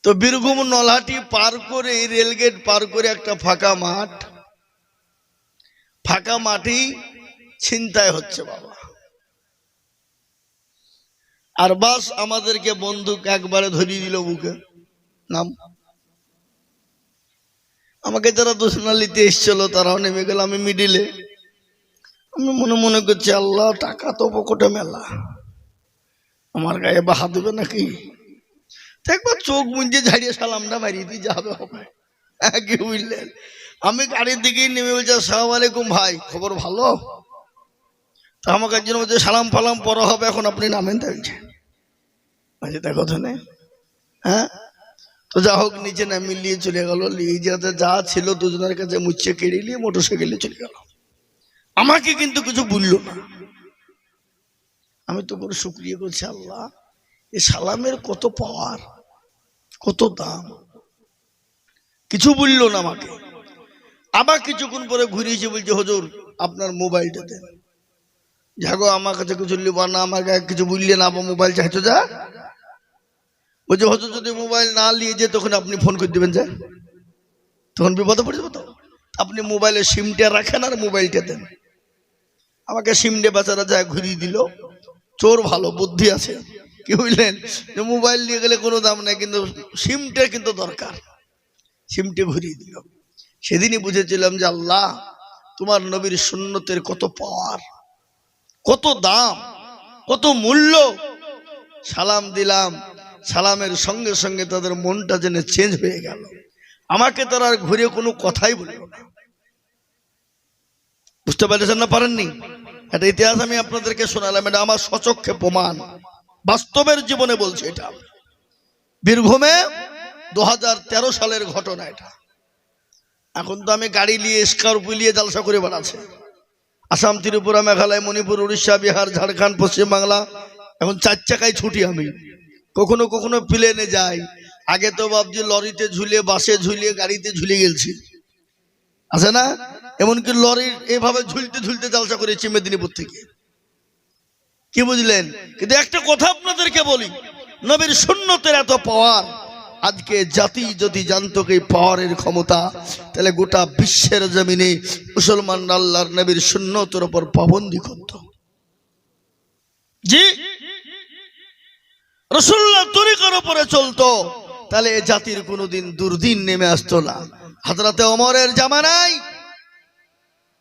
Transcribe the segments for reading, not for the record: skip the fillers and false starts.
তো বীরভূম নলহাটি পার করে রেলগেট পার করে একটা ফাঁকা মাঠেই ছিনতাই হচ্ছে বাবা। আর বাস আমাদেরকে বন্দুক একবারে ধরিয়ে দিল বুকে। নাম আমাকে যারা দোষণা নিতে এসছিল তারাও নেমে গেল, আমি মিডিলে। আমি মনে করছি আল্লাহ, টাকা তো পকেটে মেলা, আমার গায়ে বাহা দেবে নাকি। একবার চোখ মুঞ্জে ঝাড়িয়ে সালামটা মারিয়ে দিয়ে যাবে হবে। কি বুঝলেন? আমি গাড়ির দিকেই নেমে বলছি আসসালামু আলাইকুম ভাই, খবর ভালো? তা আমাকে একজন বলছে সালাম ফালাম পড়া হবে, এখন আপনি নামেন। দেখছে দেখো তো না, হ্যাঁ। তো যা হোক নিচে নামিয়ে নিয়ে চলে গেল। নিয়ে যেতে যা ছিল দুজনের কাছে মুচ্ছে কেড়ে নিয়ে মোটরসাইকেলে চলে গেল। আমাকে কিন্তু কিছু বললো না। আমি তো করে শুক্রিয়া করছি, আল্লাহ এই সালামের কত পাওয়ার, কত দাম। কিছু বললো না আমাকে। আবার কিছুক্ষণ পরে ঘুরিয়েছে, বলছে হুজুর আপনার মোবাইলটা দেন। যাগো আমার কাছে কিছু লিবা না, আমাকে কিছু বললে না, আবার মোবাইল চাইছো যা। বলছে হুজুর যদি মোবাইল না নিয়ে যে তখন আপনি ফোন করে দেবেন, যা তখন বিপদে পড়ে যাবো। তো আপনি মোবাইলের সিমটা রাখেন আর মোবাইলটা দেন। আমাকে সিমটা বেচারা যায় ঘুরিয়ে দিল। চোর ভালো, বুদ্ধি আছে, কি বুঝলেন? যে মোবাইল নিয়ে গেলে কোনো দাম নাই, কিন্তু সিমটা কিন্তু দরকার। সিমটা ঘুরিয়ে দিল। সেদিনই বুঝেছিলাম যে আল্লাহ তোমার নবীর সুন্নতের কত পাওয়ার, কত দাম, কত মূল্য। সালাম দিলাম, সালামের সঙ্গে সঙ্গে তাদের মনটা যেন চেঞ্জ হয়ে গেল। আমাকে তারা আর ঘুরে কোনো কথাই বলল না। বুঝতে পারছেন না? পারেননি? একটা ইতিহাস আমি আপনাদেরকে শোনালাম, এটা আমার সচক্ষে প্রমাণ, বাস্তবের জীবনে বলছি। এটা বীরভূমে 2013 সালের ঘটনা এটা। এখন তো আমি গাড়ি নিয়ে স্করপিও নিয়ে জালসা করে বেড়াচ্ছে। আসাম, ত্রিপুরা, মেঘালয়, মণিপুর, উড়িষ্যা, বিহার, ঝাড়খণ্ড, পশ্চিমবাংলা, এখন 4 চাকায় ছুটি। আমি কখনো কখনো প্লেনে যাই। আগে তো ভাবছি লরিতে ঝুলিয়ে, বাসে ঝুলিয়ে, গাড়িতে ঝুলিয়ে গেছি, আছে না? এমনকি লরির এভাবে ঝুলতে ঝুলতে জালসা করেছি মেদিনীপুর থেকে, কি বুঝলেন? কিন্তু একটা কথা আপনাদেরকে বলি, নবীর সুন্নতের এত পাওয়ার, আজকে জাতি যদি জানতো এই পাওয়ারের ক্ষমতা, তাহলে গোটা বিশ্বের জমিনে মুসলমান আল্লাহর নবীর সুন্নতের উপর পাবন্দি করত। জি, রাসূলুল্লাহর তরিকার উপরে চলতো, তাহলে এই জাতির কোনোদিন দুর্দিন নেমে আসতো না। হযরতে ওমরের জামানায়,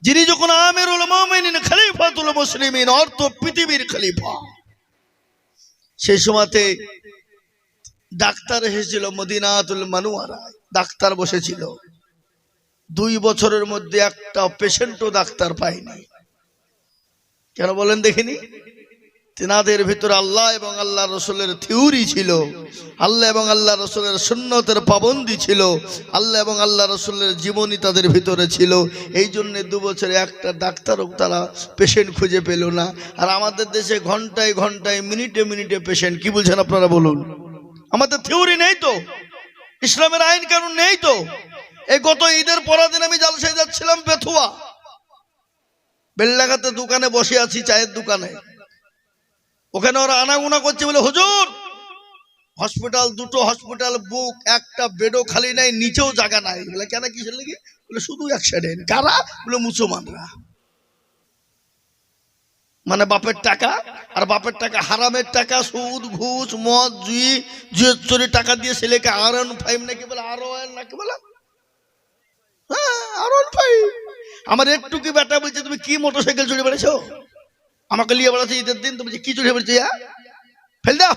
যিনি যখন আমিরুল মুমিনিন, খলিফাতুল মুসলিমিন, অর্থ পৃথিবীর খলিফা, সেই সময়তে ডাক্তার এসেছিল মদিনাতুল মুনাওয়ারায়। ডাক্তার বসেছিল, 2 বছরের মধ্যে একটা পেশেন্টও ডাক্তার পায়নি। কেন বলেন দেখিনি? তেনাদের ভিতরে আল্লাহ এবং আল্লাহ রসুলের থিওরি ছিল, আল্লাহ এবং আল্লাহ রসুলের সুন্নতের পাবন্দি ছিল, আল্লাহ এবং আল্লাহ রসুলের জীবনী তাদের ভিতরে ছিল। এই জন্য 2 বছরে একটা ডাক্তারও তারা পেশেন্ট খুঁজে পেল না। আর আমাদের দেশে ঘন্টায় ঘন্টায়, মিনিটে মিনিটে পেশেন্ট। কি বলছেন আপনারা বলুন? আমাদের থিওরি নেই তো, ইসলামের আইন কানুন নেই তো। এই গত ঈদের পরের দিন আমি জালসায় যাচ্ছিলাম বেথুয়া, বেলডাঙ্গাতে দোকানে বসে আছি, চায়ের দোকানে। ওখানে ওরা আনাগোনা করছে, বলে হুজুর হসপিটাল, 2টো হসপিটাল বুক, একটা বেডও খালি নাই, নিচেও জায়গা নাই। বলে কেন, কিসের লেগে? বলে শুধু অ্যাক্সিডেন্ট। কারা? বলে মুসলমানরা। মানে বাপের টাকা, আর বাপের টাকা হারামের টাকা, সুদ, ঘুষ, মদ, জুয়ে টাকা দিয়ে ছেলেকে R15 নাকি বলে, R1 নাকি বলে, হ্যাঁ R15। আমার একটু কি বেটা বলছে তুমি কি মোটরসাইকেল চড়ে বেড়েছো? আমাকে নিয়ে বেড়াচ্ছে ঈদের দিন, তুমি কি চড়ে বেড়েছো? ফেল দাও।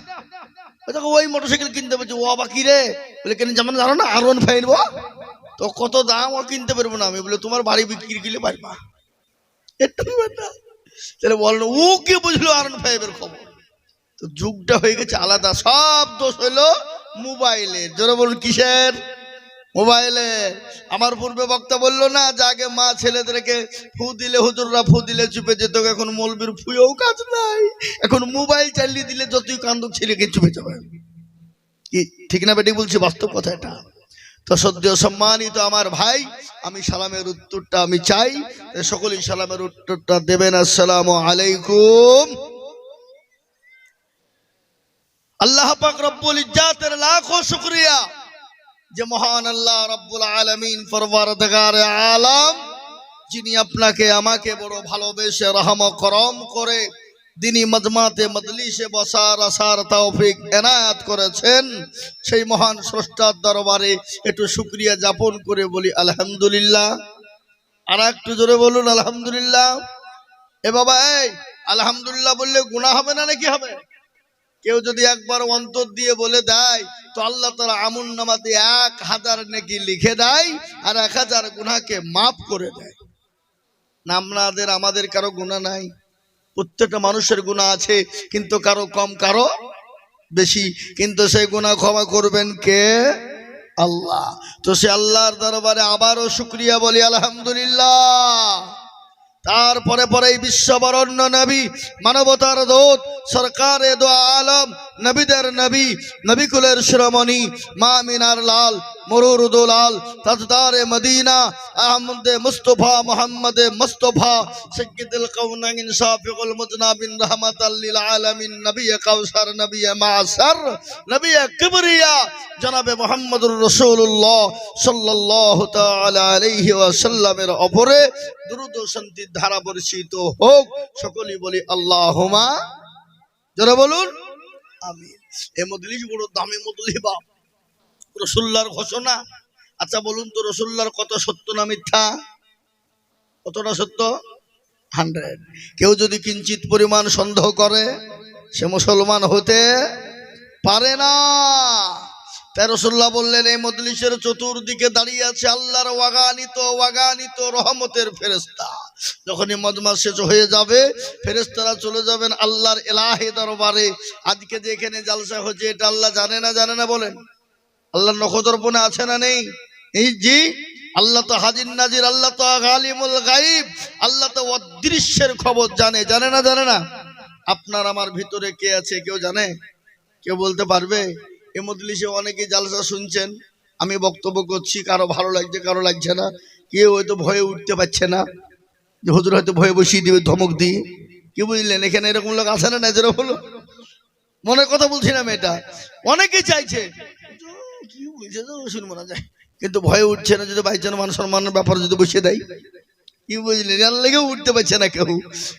ওই মোটরসাইকেল কিনতে পারছো। ও আবার কি রে? বলে কেন যেমন জানো না, R15 তো কত দাম, ও কিনতে পারবো না আমি। বলে তোমার বাড়ি বিক্রি করলে পারবা। একটু বেটা তাহলে বলো, ও কি বুঝলো R15 এর খবর? তো যুগটা হয়ে গেছে আলাদা। সব দোষ হইলো মোবাইলের। জোরে বলুন কিসের? মোবাইলে। আমার পূর্বে বক্তা বললো না যে আগে মা ছেলেদেরকে ফু দিলে, হুজুররা ফু দিলে চুপে যেত, এখন মৌলবীর ফুয়েও কাজ নাই। এখন মোবাইল চালিয়ে দিলে যতই কান্দুক ছেলেকে চুপে যাবে। কি ঠিক না বেটি বলছি? বাস্তব কথা এটা। তো সদ্য সম্মানিত আমার ভাই, আমি সালামের উত্তরটা আমি চাই, সকলেই সালামের উত্তরটা দেবেন। আসসালামু আলাইকুম। আল্লাহ পাক রব্বুল ইজ্জাতের লাখো শুকরিয়া যে মহান আল্লাহ রব্বুল আলামিন পরওয়ারদিগার আলম যিনি আপনাকে আমাকে বড় ভালোবেসে রহম করম করে দিনী মজমাতে মজলিসে বসার আসার তৌফিক এনায়েত করেছেন, সেই মহান স্রষ্টার দরবারে একটু শুকরিয়া যাপন করে বলি আলহামদুলিল্লাহ। আর একটু জোরে বলুন আলহামদুলিল্লাহ। এ বাবা, এই আলহামদুলিল্লাহ বললে গুনাহ হবে না নাকি হবে? কেউ যদি একবার অন্তর দিয়ে বলে দেয় তো আল্লাহ তাআলা আমল নামাতে 1000 নেকি লিখে দেয় আর 1000 গুনাহকে মাফ করে দেয়। না আমাদের কারো গুনাহ নাই, প্রত্যেকটা মানুষের গুনাহ আছে, কিন্তু কারো কম কারো বেশি, কিন্তু সেই গুনাহ ক্ষমা করবেন কে? আল্লাহ। তো সে আল্লাহর দরবারে আবারও শুকরিয়া বলি আলহামদুলিল্লাহ। তারপরে পরে বিশ্ববরণ্য নবী, মানবতার দূত, সরকারে দো আলম, নবীদের নবী, নবীকুলের শিরোমণি, মা মিনার লাল, মরুরুদুলাল, তাজদারে মদিনা, আহমদে মুস্তফা, মোহাম্মদে মুস্তফা, সাইয়্যিদুল কাউনাইন, শাফিউল মুজনাবিন, রাহমাতাল লিল আলামিন, নবী কাউসার, নবী মাসার, নবী কিবরিয়া, জনাবে মুহাম্মদুর রাসূলুল্লাহ সাল্লাল্লাহু তাআলা আলাইহি ওয়াসাল্লামের উপরে দুরূদ ও শান্তির ধারা বর্ষিত হোক। সকলেই বলি আল্লাহুম্মা, যারা বলুন আমিন। এই মজলিস বড় দামি মজলিস বাপ, রাসূলুল্লাহর ঘোষণা। আচ্ছা বলুন তো, রাসূলুল্লাহর কত সত্য না মিথ্যা? কতটা সত্য? 100। কেউ যদি কিঞ্চিত পরিমাণ সন্দেহ করে সে মুসলমান হতে পারে না। তাই রাসূলুল্লাহ বললেন, এই মজলিসের চতুর্দিকে দাঁড়িয়ে আছে আল্লাহর ওয়াগানিত রহমতের ফেরেশতা। যখনই মজমা শেষ হয়ে যাবে ফেরেশতারা চলে যাবেন আল্লাহর ইলাহি দরবারে। আজকে যে এখানে জালসা হচ্ছে এটা আল্লাহ জানে না বলেন? আল্লাহর নখদর্পণে আছে না নেই? এই জি, আল্লাহ তো হাজির নাজির, আল্লাহ তো গালিমুল গায়ব, আল্লাহ তো অদৃশ্যের খবর জানে না? আপনার আমার ভিতরে কে আছে কেউ জানে? কেউ বলতে পারবে? এই মজলিসে অনেকে জালসা শুনছেন, আমি বক্তব্য করছি, কারো ভালো লাগছে কারো লাগছে না, কেউ হয়তো ভয়ে উঠতে পারছে না, যে হুজুর হয়তো ভয়ে বসিয়ে দিবে ধমক দিয়ে। কি বুঝলেন? এখানে এরকম লোক আছে না? নজরে হলো মনের কথা বলছিলাম, এটা অনেকেই চাইছে কি বলছে তো শুনবো না যায়, কিন্তু ভয়ে উঠছে না, যদি বাইচান মান সম্মানের ব্যাপার যদি বসিয়ে দেয়। কি বুঝলেন? এর লেগেও উঠতে পারছে না কেউ।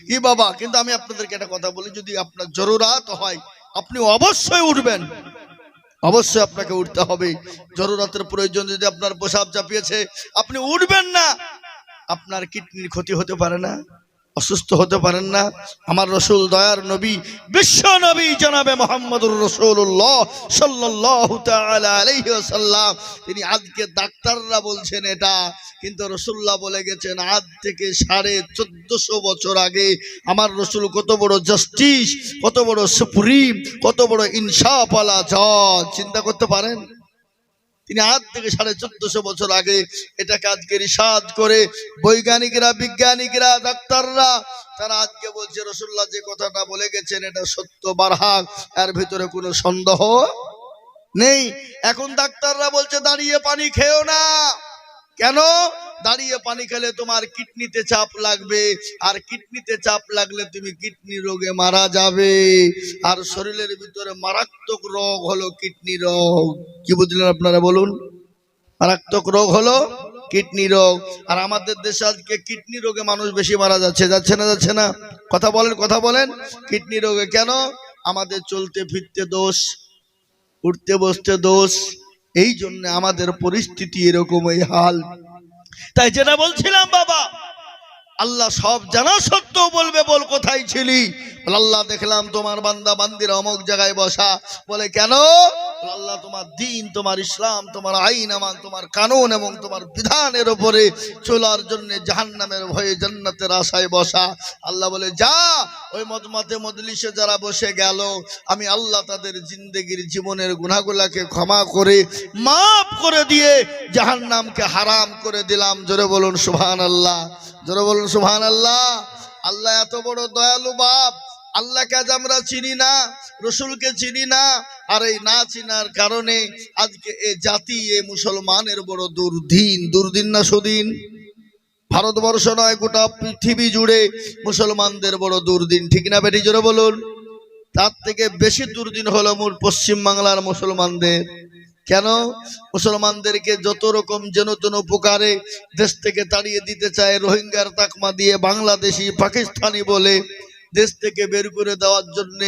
কি বাবা, কিন্তু আমি আপনাদেরকে একটা কথা বলি, যদি আপনার জরুরাত হয় আপনি অবশ্যই উঠবেন, অবশ্যই আপনাকে উঠতে হবে। জরুরাতের প্রয়োজন, যদি আপনার পেশাব চাপিয়েছে আপনি উঠবেন না, আপনার কিডনির ক্ষতি হতে পারে না, অসুস্থ হতে পারেন না। আমার রাসূল, দয়ার নবী, বিশ্ব নবী জনাবে মুহাম্মদুর রাসূলুল্লাহ সাল্লাল্লাহু তাআলা আলাইহি ওয়াসাল্লাম, তিনি আজকে ডাক্তাররা বলছেন এটা, কিন্তু রাসূলুল্লাহ বলে গেছেন আজ থেকে 1450 বছর আগে আমার রাসূল কত বড় জাস্টিস, কত বড় সুপ্রিম, কত বড় ইনসাফওয়ালা জজ, চিন্তা করতে পারেন? তিনি আজ থেকে 1450 বছর আগে এটাকে আজকে রিসার্চ করে বৈজ্ঞানিকরা, বিজ্ঞানিকরা, ডাক্তাররা তারা আজকে বলছে রাসূলুল্লাহ যে কথাটা বলে গেছেন এটা সত্য বারহাক, এর ভিতরে কোনো সন্দেহ নেই। এখন ডাক্তাররা বলছে দাঁড়িয়ে পানি খেও না। কেন? দাঁড়িয়ে পানি খেলে তোমার কিডনিতে চাপ লাগবে, আর কিডনিতে চাপ লাগলে তুমি কিডনি রোগে মারা যাবে। আর শরীরের ভিতরে মারাত্মক রোগ হলো কিডনি রোগ। কি বুঝলেন আপনারা বলুন? মারাত্মক রোগ হলো কিডনি রোগ। আর আমাদের দেশে আজকে কিডনি রোগে মানুষ বেশি মারা যাচ্ছে না? কথা বলেন কিডনি রোগে কেন? আমাদের চলতে ফিরতে দোষ, উঠতে বসতে দোষ, এই জন্য আমাদের পরিস্থিতি এরকম, এই হাল। তাই যেটা বলছিলাম বাবা, আল্লাহ সব জানা সত্ত্বেও বলবে বল কোথায় ছিলি? আল্লাহ দেখলাম তোমার বান্দা বান্দিরা অমুক জায়গায় বসা। বলে কেন? আল্লাহ তোমার দিন, তোমার ইসলাম, তোমার আইন আমান, তোমার কানুন এবং তোমার বিধানের উপরে চলার জন্য জাহান্নামের ভয়ে জান্নাতের আশায় বসা। আল্লাহ বলে যা, ওই মজমাতে মজলিসে যারা বসে গেল আমি আল্লাহ তাদের জিন্দেগির জীবনের গুনাহগুলোকে ক্ষমা করে মাফ করে দিয়ে জাহান্নামকে হারাম করে দিলাম। জোরে বলুন সুবহানাল্লাহ, জোরে বলুন সুবহানাল্লাহ। আল্লাহ এত বড় দয়ালু বাপ, আল্লাহকে আজ আমরা চিনি না, রসুলকে চিনি না, আর এই না চিনার কারণে আজকে এ জাতি, এ মুসলমানের বড় দুর্দিন না সুদিন। ভারতবর্ষ নয়, গোটা পৃথিবী জুড়ে মুসলমানদের বড় দুর্দিন, ঠিক না বেটি? জোরে বলুন। তার থেকে বেশি দুর্দিন হলো মূল পশ্চিম বাংলার মুসলমানদের। কেন? মুসলমানদেরকে যত রকম যেন তেন উপকারে দেশ থেকে তাড়িয়ে দিতে চায়, রোহিঙ্গার তাকমা দিয়ে বাংলাদেশি পাকিস্তানি বলে দেশ থেকে বের করে দেওয়ার জন্য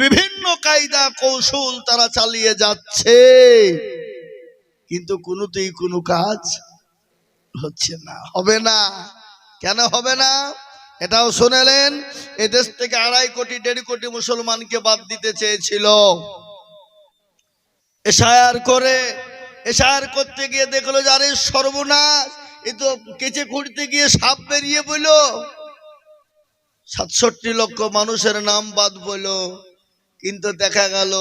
বিভিন্ন কায়দা কৌশল তারা চালিয়ে যাচ্ছে, কিন্তু কোনোতেই কোনো কাজ হচ্ছে না, হবে না। কেন হবে না? এটাও শুনেলেন, এ দেশ থেকে 2.5 কোটি 1.5 কোটি মুসলমানকে বাদ দিতে চেয়েছিল। এশায়ার করতে গিয়ে দেখলো যে আরে সর্বনাশ, এ তো কেচে খুঁড়তে গিয়ে সাপ বেরিয়ে বলল। 67 লক্ষ মানুষের নাম বাদ বলল, কিন্তু দেখা গেল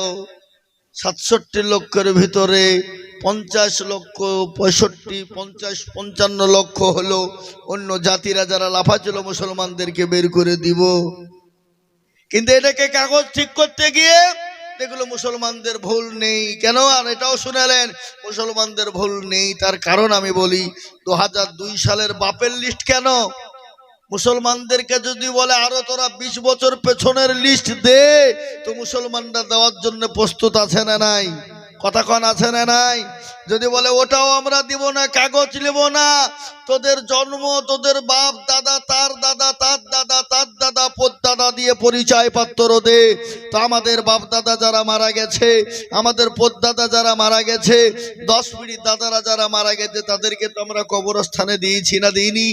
67 লক্ষের ভিতরে 50 লক্ষ 65 50 55 লক্ষ হলো অন্য জাতিরা যারা লাফাচ্ছিল মুসলমানদেরকে বের করে দিব। কিন্তু এটাকে কাগজ ঠিক করতে গিয়ে দেখলো মুসলমানদের ভুল নেই। কেন? আর এটাও শুনালেন মুসলমানদের ভুল নেই, তার কারণ আমি বলি 2002 সালের বাপের লিস্ট কেন? মুসলমানদেরকে যদি বলে আরো তোরা 20 বছর পেছনের লিস্ট দে, তো মুসলমানরা দেওয়ার জন্য প্রস্তুত আছে না নাই? কথা কন আছে না নাই? যদি বলে ওটাও আমরা দিব না, কাগজ নেব না, তোদের জন্ম, তোদের বাপ দাদা, তার দাদা, তার দাদা, তার দাদা, পদ্দাদা দিয়ে পরিচয় পত্র দে, তো আমাদের বাপ দাদা যারা মারা গেছে, আমাদের পদ্দাদা যারা মারা গেছে, 10 পিঁড়ির দাদারা যারা মারা গেছে, তাদেরকে তো আমরা কবরস্থানে দিয়েছি না দিইনি?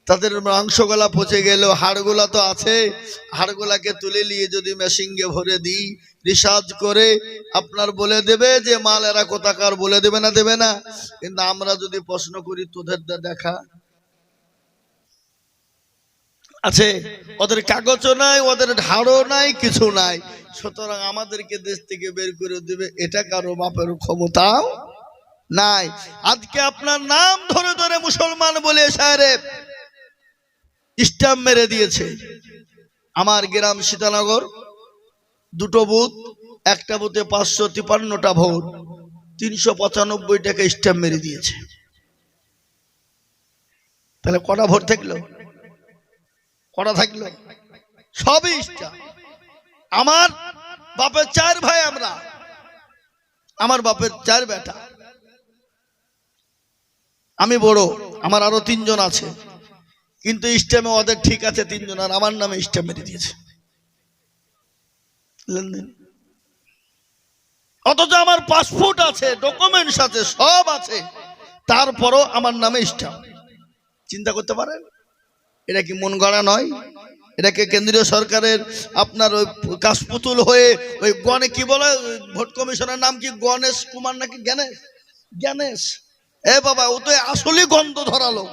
তাদের মাংসগুলা পচে গেল, হাড়গুলা তো আছে, হাড়গুলাকে তুলে নিয়ে যদি মেশিনে ভরে দিই, রিসার্চ করে আপনার বলে দেবে যে মাল এরা কোথাকার, বলে দেবে না? দেবে না? কিন্তু আমরা যদি প্রশ্ন করি, তোদের দেখা আছে? ওদের কাগজও নাই, ওদের ধারও নাই, কিছু নাই। সুতরাং আমাদেরকে দেশ থেকে বের করে দেবে, এটা কারো বাপের ক্ষমতাও নাই। আজকে আপনার নাম ধরে ধরে মুসলমান বলে সাহেব স্ট্যাম্প মেরে দিয়েছে। আমার গ্রাম সীতানগর, 2টো বুথ, একটা বুথে 553টা ভোট, 395 টাকা স্ট্যাম্প মেরে দিয়েছে। তাহলে কটা ভোট থাকলো? কটা থাকলো? সবই স্ট্যাম্প। আমার বাপের 4 ভাই, আমার বাপের 4 বেটা, আমি বড়, আমার আরো 3 জন আছে, কিন্তু স্ট্যাম্পে ওদের ঠিক আছে 3 জন, আর আমার নামে স্ট্যাম্প মেরে দিয়েছে। অথচ আমার পাসপোর্ট আছে, ডকুমেন্টস আছে, সব আছে, তারপরও আমার নামে স্ট্যাম্প। চিন্তা করতে পারেন, এটা কি মন গড়া নয়? এটাকে কেন্দ্রীয় সরকারের আপনার ওই কাশপুতুল হয়ে ওই গণে কি বলে, ভোট কমিশনের নাম কি, গণেশ কুমার নাকি জ্ঞানেশ? এ বাবা, ও তো আসলে গন্ধ ধরা লোক,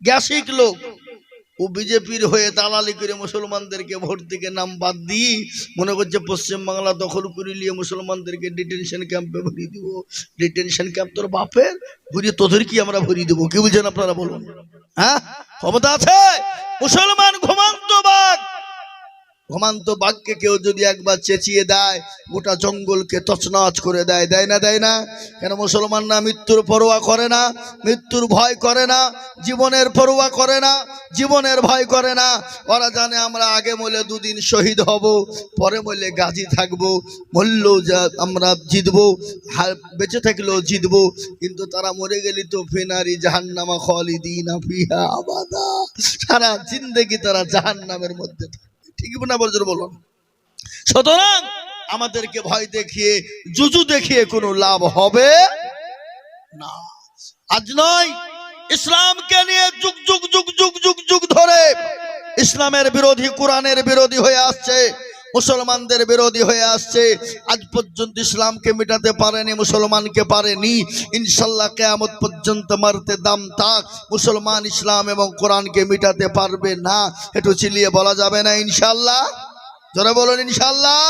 গ্যাসিক লোক। ও বিজেপির হয়ে দালালি করে মুসলমানদেরকে ভোট থেকে নাম বাদ দিয়ে মনে করছে পশ্চিম বাংলা দখল করে নিয়ে মুসলমানদেরকে ডিটেনশন ক্যাম্পে ভরিয়ে দিব। ডিটেনশন ক্যাম্প তোর বাপের, ভরিয়ে তোদের কি আমরা ভরিয়ে দেবো? কি বুঝেন আপনারা বলুন? হ্যাঁ, ক্ষমতা আছে? মুসলমান ঘুমান্ত বাঘকে কেউ যদি একবার চেঁচিয়ে দেয়, গোটা জঙ্গলকে তছনছ করে দেয়, দেয় না? দেয় না? কেন? মুসলমানরা মৃত্যুর পরোয়া করে না, মৃত্যুর ভয় করে না, জীবনের পরোয়া করে না, জীবনের ভয় করে না। ওরা জানে আমরা আগে মরলে 2 দিন শহীদ হব, পরে মরলে গাজী থাকবো, মরলেও যা আমরা জিতবো, বেঁচে থাকলেও জিতবো। কিন্তু তারা মরে গেলি তো ফিনারি জাহান্নামা খালিদিনা ফিহা আবাদা, সারা জিন্দেগি তারা জাহান্নামের মধ্যে। ঠিক না বলুন? সুতরাং আমাদেরকে ভয় দেখিয়ে, জুজু দেখিয়ে কোনো লাভ হবে না। আজ নয়, ইসলামকে নিয়ে যুগ যুগ যুগ যুগ যুগ যুগ ধরে ইসলামের বিরোধী, কোরআনের বিরোধী হয়ে আসছে, মুসলমানদের বিরোধী হয়ে আসছে। আজ পর্যন্ত ইসলামকে মিটাতে পারেনি, মুসলমানকে পারেনি। ইনশাল্লাহ কিয়ামত পর্যন্ত মারতে দাম থাক, মুসলমান ইসলাম এবং কোরআনকে মিটাতে পারবে না। একটু চিলিয়ে বলা যাবে না ইনশাল্লাহ? জোরে বলুন ইনশাল্লাহ।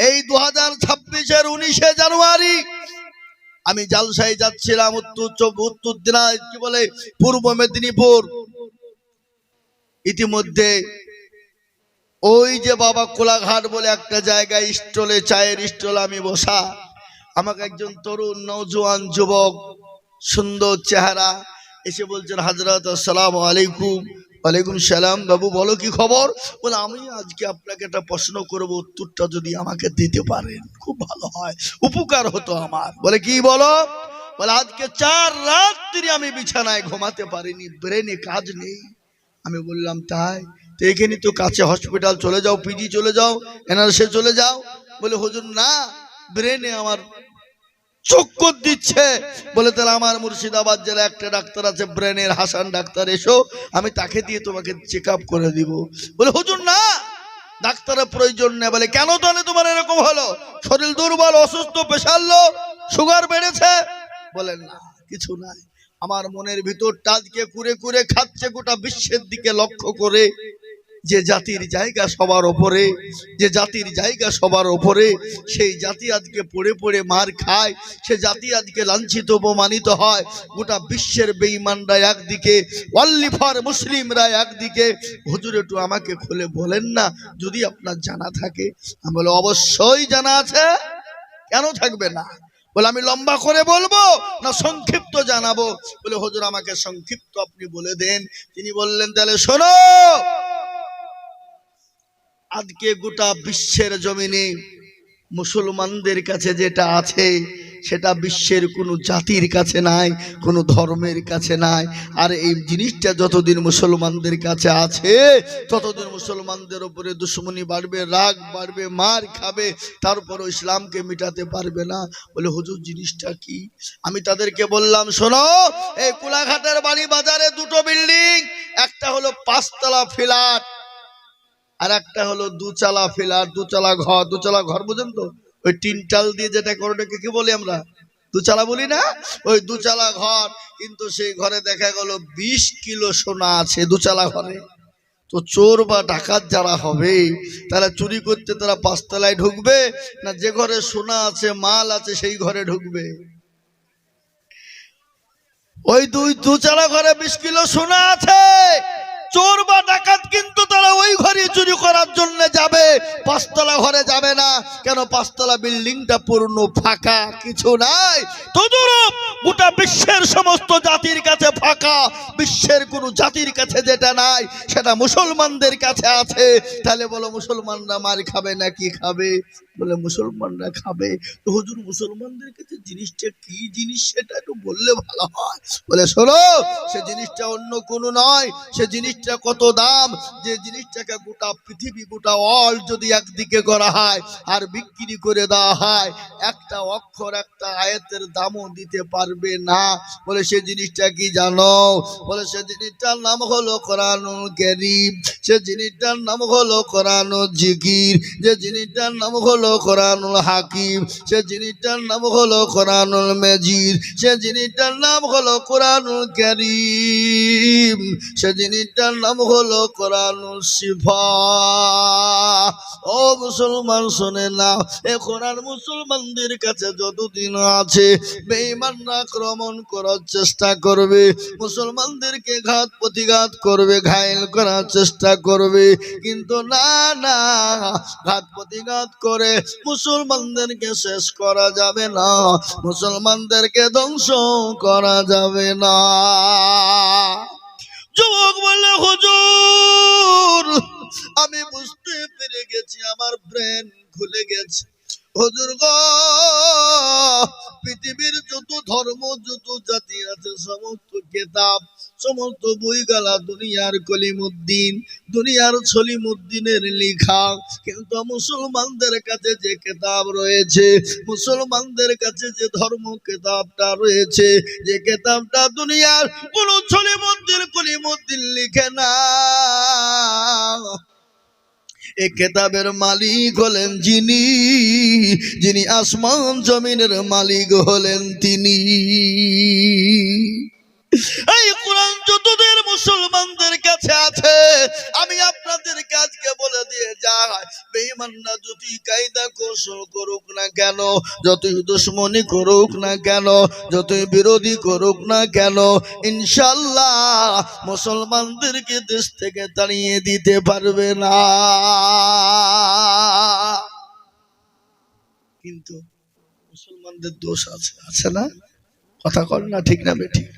এই 2026-এর 19শে জানুয়ারি আমি জালসায় যাচ্ছিলাম, উত্তর দিনাজ কি বলে পূর্ব মেদিনীপুর। ইতিমধ্যে ওই যে বাবা কোলাঘাট বলে একটা জায়গায় স্টলে, চায়ের স্টল আমি বসা, আমাকে একজন তরুণ নওজোয়ান যুবক, সুন্দর চেহারা, এসে বলছেন, হযরত আসসালামু আলাইকুম। ওয়ালাইকুম সালাম বাবু, বলো কি খবর? বলে আমি আজকে আপনাকে একটা প্রশ্ন করব, উত্তরটা যদি আমাকে দিতে পারেন খুব ভালো হয়, উপকার হতো আমার। বলে কি বলো? বলে আজকে 4 রাত্রি আমি বিছানায় ঘুমাতে পারিনি, ব্রেনে কাজ নেই। আমি বললাম তাই? তো এখানে তো কাছে হসপিটাল, চলে যাও, পিজি চলে যাও, এনআরসি চলে যাও। বলে হুজুর না, ব্রেনে আমার চক্কর দিচ্ছে। বলে তাহলে আমার মুর্শিদাবাদ জেলা একটা ডাক্তার আছে ব্রেনের, হাসান ডাক্তার, এসো, আমি তাকে দিয়ে তোমাকে চেক আপ করে দিব। বলে হুজুর না, ডাক্তারের প্রয়োজন নেই। বলে কেন তাহলে তোমার এরকম হলো? শরীর দুর্বল, অসুস্থ, প্রেশার লো, সুগার বেড়েছে? বলেন না, কিছু নাই। আমার মনের ভিতরটা আজকে কুরে কুরে খাচ্ছে গোটা বিশ্বের দিকে লক্ষ্য করে। যে জাতির জায়গা সবার ওপরে, যে জাতির জায়গা সবার ওপরে, সেই জাতি আজকে পড়ে পড়ে মার খায়, সে জাতি আজকে লাঞ্ছিত অপমানিত হয়। গোটা বিশ্বের বেঈমানরা একদিকে, অনলি ফর মুসলিমরা একদিকে। হুজুর একটু আমাকে খুলে বলেন না, যদি আপনার জানা থাকে। আমি বলে অবশ্যই জানা আছে, কেন থাকবে না? বলে আমি লম্বা করে বলবো না সংক্ষিপ্ত জানাবো? বলে হুজুর আমাকে সংক্ষিপ্ত আপনি বলে দেন। তিনি বললেন তাহলে শোনো, আজকে গোটা বিশ্বের জমিনে মুসলমানদের কাছে যেটা আছে সেটা বিশ্বের কোনো জাতির কাছে নাই, কোনো ধর্মের কাছে নাই। আর এই জিনিসটা যতদিন মুসলমানদের কাছে আছে ততদিন মুসলমানদের উপরে দুশ্মনী বাড়বে, রাগ বাড়বে, মার খাবে, তারপরও ইসলামকে মিটাতে পারবে না। বলে হুজুর জিনিসটা কি? আমি তাদেরকে বললাম শোনো, এই কোলাঘাটের বাড়ি বাজারে 2টো বিল্ডিং, একটা হলো 5তলা ফ্ল্যাট, আর একটা হলো 2চালা ফ্ল্যাট, 2চালা ঘর। 2চালা ঘর বুঝেন তো? ওই 3 টাল দিয়ে যেটা করে, ওটাকে কি বলি আমরা? 2চালা বলি না? ওই 2চালা ঘর। কিন্তু সেই ঘরে দেখা গেল 20 কিলো সোনা আছে 2চালা ঘরে। তো চোর বা ডাকাত যারা হবে তারা চুরি করতে তারা 5তলায় ঢুকবে, না যে ঘরে সোনা আছে মাল আছে সেই ঘরে ঢুকবে? ওই 2চালা ঘরে 20 কিলো সোনা আছে, চোর বা ডাকাত কিন্তু তারা ওই ঘরে চুরি করার জন্য যাবে, 5তলা ঘরে যাবে না। কেন? 5তলা বিল্ডিংটা পূর্ণ ফাঁকা, কিছু নাই। তদ্রূপ গোটা বিশ্বের সমস্ত জাতির কাছে ফাঁকা, বিশ্বের কোন জাতির কাছে যেটা নাই সেটা মুসলমানদের কাছে আছে। তাহলে বলো মুসলমানরা মার খাবে না কি খাবে? বলে মুসলমানরা খাবে। তো হুজুর মুসলমানদের কাছে জিনিসটা কি জিনিস সেটা একটু বললে ভালো হয়। বলে শোনো, সে জিনিসটা অন্য কোনো নয়, সে জিনিসটা কত দাম, যে জিনিসটাকে গোটা পৃথিবী, গোটা ওয়ার্ল্ড যদি একদিকে করা হয় আর বিক্রি করে দেওয়া হয়, একটা অক্ষর, একটা আয়াতের দামও দিতে পারবে না। বলে সে জিনিসটা কি জানো? বলে সে জিনিসটার নাম হলো কোরআনুল কারীম, সে জিনিসটার নাম হলো কোরআনুল জিকির, যে জিনিসটার নাম হলো কোরআনুল হাকিম, সে জিনিসটার নাম হলো কোরআনুল মাজিদ, সে জিনিসটার নাম হলো কোরআনুল কারীম, সে জিনিসটার নাম হলো কোরআনুল শিফা। ও মুসলমান শুনে নাও, এ কোরআন মুসলমানদের কাছে যতদিন আছে বেঈমানরা আক্রমণ করার চেষ্টা করবে, মুসলমানদেরকে ঘাত প্রতিঘাত করবে, ঘায়েল করার চেষ্টা করবে। কিন্তু না না, ঘাত প্রতিঘাত করে মুসলমানদেরকে শেষ করা যাবে না, মুসলমানদেরকে ধ্বংস করা যাবে না। যুবক বলে হুজুর আমি বুঝতে পেরে গেছি, আমার ব্রেন খুলে গেছে। হুজুর গো, পৃথিবীর যত ধর্ম, যত জাতি আছে, সমস্ত কিতাব, সমস্ত বইগালা দুনিয়ার কলিমুদ্দিন, দুনিয়ার সলিমুদ্দিনের লেখা। কিন্তু মুসলমানদের কাছে যে কিতাব রয়েছে, মুসলমানদের কাছে যে ধর্ম কিতাবটা রয়েছে, যে কিতাবটা দুনিয়ার কোন সলিমুদ্দিন কলিমুদ্দিন লিখে না, এ কিতাবের মালিক হলেন যিনি, যিনি আসমান জমিনের মালিক হলেন তিনি। এই কোরআন যতদের মুসলমানদের কাছে আছে, আমি আপনাদের কাজকে বলে দিয়ে যাই, বেঈমানরা যতই কায়দা কৌশল করুক না কেন, যতই দুশ্মনী করুক না কেন, যতই বিরোধী করুক না কেন, ইনশাআল্লাহ মুসলমানদেরকে দেশ থেকে তাড়িয়ে দিতে পারবে না। কিন্তু মুসলমানদের দোষ আছে, আছে না? কথা কর না, ঠিক না বেঠিক?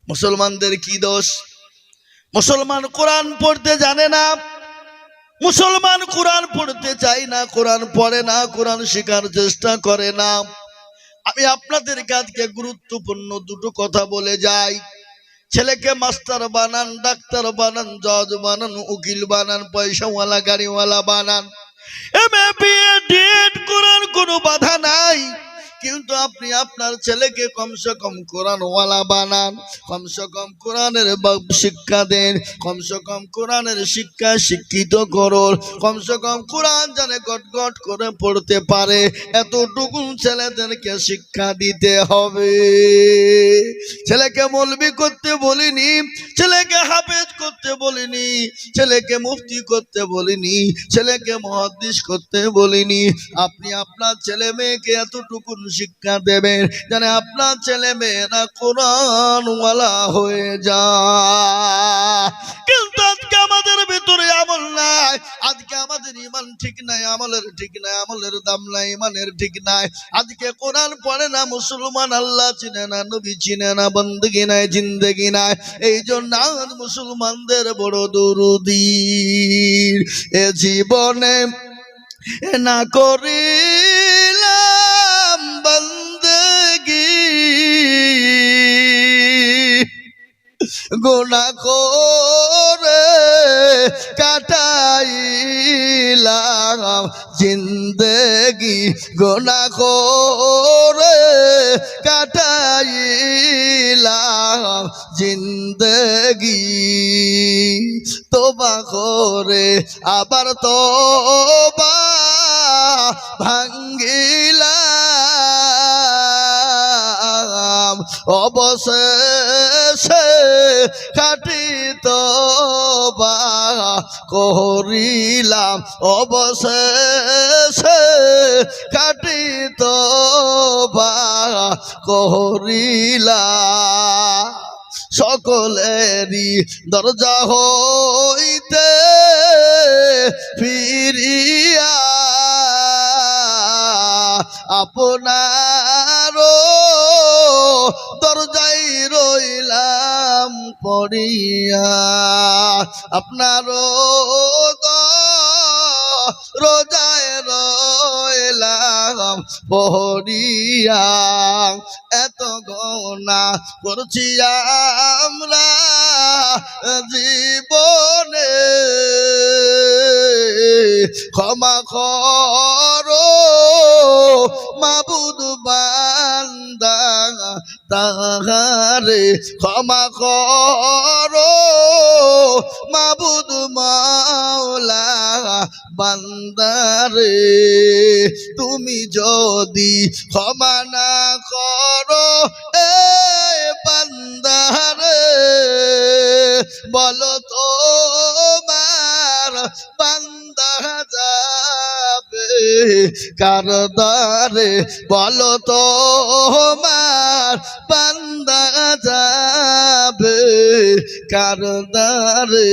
মুসলমানদের কি দোষ? মুসলমান কোরআন পড়তে জানে না, মুসলমান কোরআন পড়তে চায় না, কোরআন পড়ে না, কোরআন শেখার চেষ্টা করে না। আমি আপনাদের কাছে গুরুত্বপূর্ণ দুটো কথা বলে যাই। ছেলেকে মাস্টার বানান, ডাক্তার বানান, জজ বানান, উকিল বানান, পয়সাওয়ালা গাড়িওয়ালা বানান, এমএ বিএ ডিএড করার কোনো বাধা নাই। কিন্তু আপনি আপনার ছেলেকে কমসে কম কোরআনওয়ালা বানান, কমসে কম কোরআনের শিক্ষা দেন, কমসে কম কোরআনের শিক্ষা শিক্ষিত করুন, কমসে কম কোরআন জানে গট গট করে পড়তে পারে, এতটুকু ছেলেদেরকে শিক্ষা দিতে হবে। ছেলেকে মৌলবি করতে বলিনি, ছেলেকে হাফেজ করতে বলিনি, ছেলেকে মুফতি করতে বলিনি, ছেলেকে মুহাদ্দিস করতে বলিনি। আপনি আপনার ছেলে মেয়েকে এতটুকু শিক্ষা দেবেন যেন আপনার ছেলে মেয়েরা কোরআনওয়ালা হয়ে যায়। কিন্তু আজকে আমাদের ভিতরে আমল নাই, আজকে আমাদের ইমান ঠিক নাই, আমলের ঠিক নাই, আমলের দাম নাই, ইমানের ঠিক নাই। আজকে কোরআন পড়ে না মুসলমান, আল্লাহ চিনে না, নবী চিনে না, বন্দেগি নাই, জিন্দেগি নাই। এই জন্য আজ মুসলমানদের বড় দুরুদি। এ জীবনে না করিলাম বন্দেগি, গুনাহ করে কাটাইলাম জিন্দেগি, গুনাহ করে কাটাইলাম জিন্দেগি। তোবা করে আবার তোবা ভাঙ্গিলাম, অবশেষে খাঁটি তোবা করিলাম, অবশেষে খাঁটি তোবা করিলাম। সকলেরই দরজা হইতে ফিরিয়া আপনার দরজায় রইলাম পড়িয়া, আপনার রোজায় রইলাম পড়িয়া। এত গুনাহ করছি আমরা জীবনে, ক্ষমা করো মাবুদ বান্দা তাহারে, ক্ষমা করো মাবুদ মাওলা বান্দারে। তুমি যদি ক্ষমা না করো এ বান্দারে, বলো তোমার বান্দা যাবে কার দ্বারে, বলো তোমার বান্দা যাবে কার দ্বারে।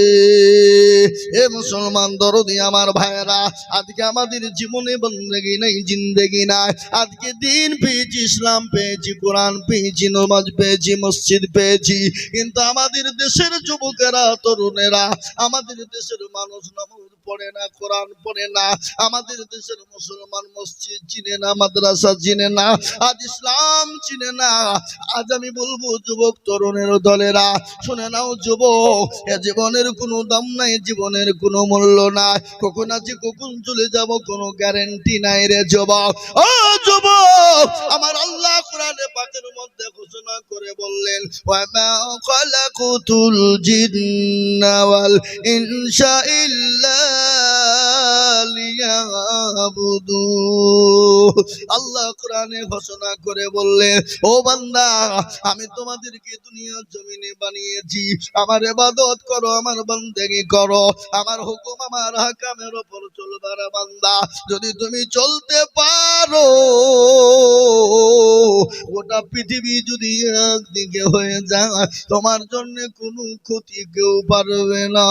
এ মুসলমান দরদি আমার ভাইরা, আজকে আমাদের জীবনে বন্দেগি নাই, জিন্দেগি নাই। আজকে দিন পেয়েছি, ইসলাম পেয়েছি, কোরআন পেয়েছি, নামাজ পেয়েছি, মসজিদ পেয়েছি, কিন্তু আমাদের দেশের যুবকেরা, তরুণেরা, আমাদের দেশের মানুষ নামাজ পড়ে না, কোরআন পড়ে না। আমাদের দেশের মুসলমান মসজিদ চিনে না, মাদ্রাসা চিনে না, আজ ইসলাম চিনে না। আজ আমি বলবো যুবক তরুণের দলেরা, শুনে নাও যুবক, এ জীবনের কোনো দাম নাই, জীবনের কোনো মূল্য নাই। কখন আছি কখন চলে যাব কোনো গ্যারান্টি নাই রে যুবক। ও যুবক, আমার আল্লাহ কোরআনে পাকের মধ্যে ঘোষণা করে বললেন, ওয়া মা খালাকুতুল জিন্না ওয়াল ইনসা ইল্লা লিয়াবুদু। আল্লাহ কোরআনে ঘোষণা করে বললেন, ও বান্দা, আমি তোমাদেরকে দুনিয়ার জমিনে বানিয়েছি আমার ইবাদত করো, আমার বন্দেগি করো, আমার হুকুম আমার হাকামের উপর চলবার বান্দা। যদি তুমি চলতে পারো, গোটা পৃথিবী যদি একদিকে হয়ে যায়, তোমার জন্য কোনো ক্ষতি কেউ পারবে না।